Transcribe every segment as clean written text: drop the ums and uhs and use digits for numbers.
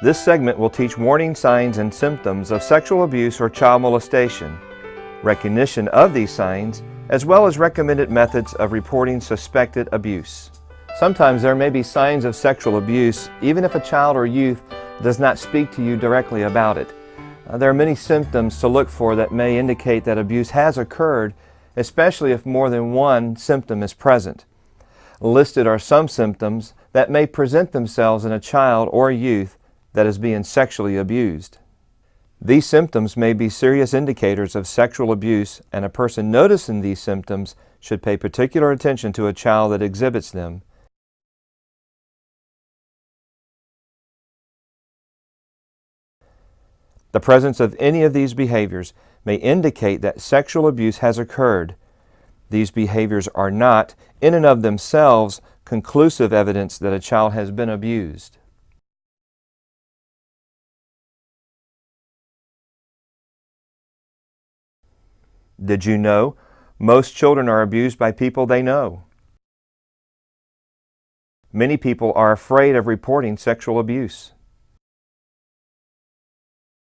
This segment will teach warning signs and symptoms of sexual abuse or child molestation, recognition of these signs, as well as recommended methods of reporting suspected abuse. Sometimes there may be signs of sexual abuse even if a child or youth does not speak to you directly about it. There are many symptoms to look for that may indicate that abuse has occurred, especially if more than one symptom is present. Listed are some symptoms that may present themselves in a child or youth that is being sexually abused. These symptoms may be serious indicators of sexual abuse, and a person noticing these symptoms should pay particular attention to a child that exhibits them. The presence of any of these behaviors may indicate that sexual abuse has occurred. These behaviors are not, in and of themselves, conclusive evidence that a child has been abused. Did you know most children are abused by people they know? Many people are afraid of reporting sexual abuse.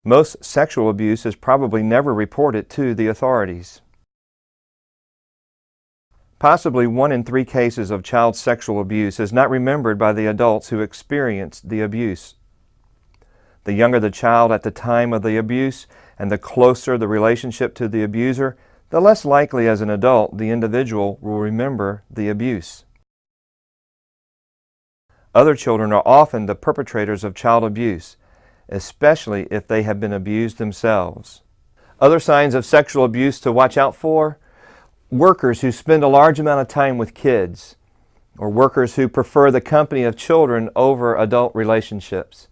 Most sexual abuse is probably never reported to the authorities. Possibly 1 in 3 cases of child sexual abuse is not remembered by the adults who experienced the abuse. The younger the child at the time of the abuse and the closer the relationship to the abuser, the less likely as an adult the individual will remember the abuse. Other children are often the perpetrators of child abuse, especially if they have been abused themselves. Other signs of sexual abuse to watch out for: workers who spend a large amount of time with kids, or workers who prefer the company of children over adult relationships,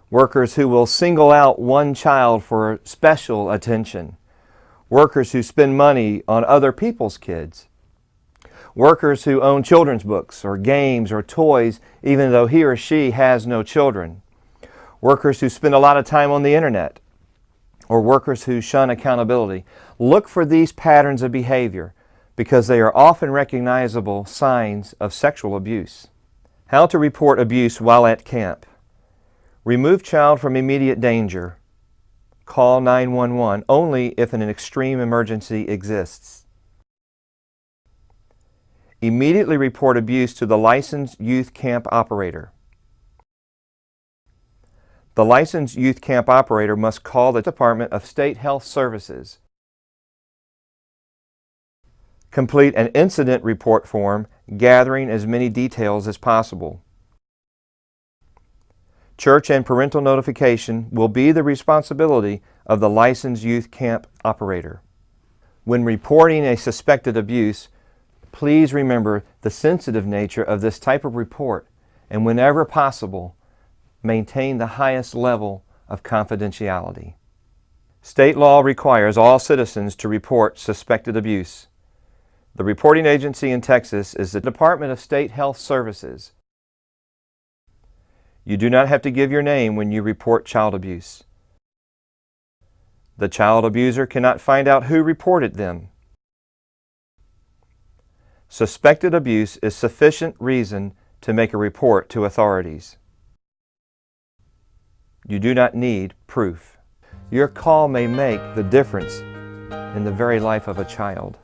workers who will single out one child for special attention, workers who spend money on other people's kids, workers who own children's books or games or toys even though he or she has no children, workers who spend a lot of time on the internet, or workers who shun accountability. Look for these patterns of behavior because they are often recognizable signs of sexual abuse. How to report abuse while at camp. Remove child from immediate danger. Call 911 only if an extreme emergency exists. Immediately report abuse to the licensed youth camp operator. The licensed youth camp operator must call the Department of State Health Services. Complete an incident report form, gathering as many details as possible. Church and parental notification will be the responsibility of the licensed youth camp operator. When reporting a suspected abuse, please remember the sensitive nature of this type of report, and whenever possible, maintain the highest level of confidentiality. State law requires all citizens to report suspected abuse. The reporting agency in Texas is the Department of State Health Services. You do not have to give your name when you report child abuse. The child abuser cannot find out who reported them. Suspected abuse is sufficient reason to make a report to authorities. You do not need proof. Your call may make the difference in the very life of a child.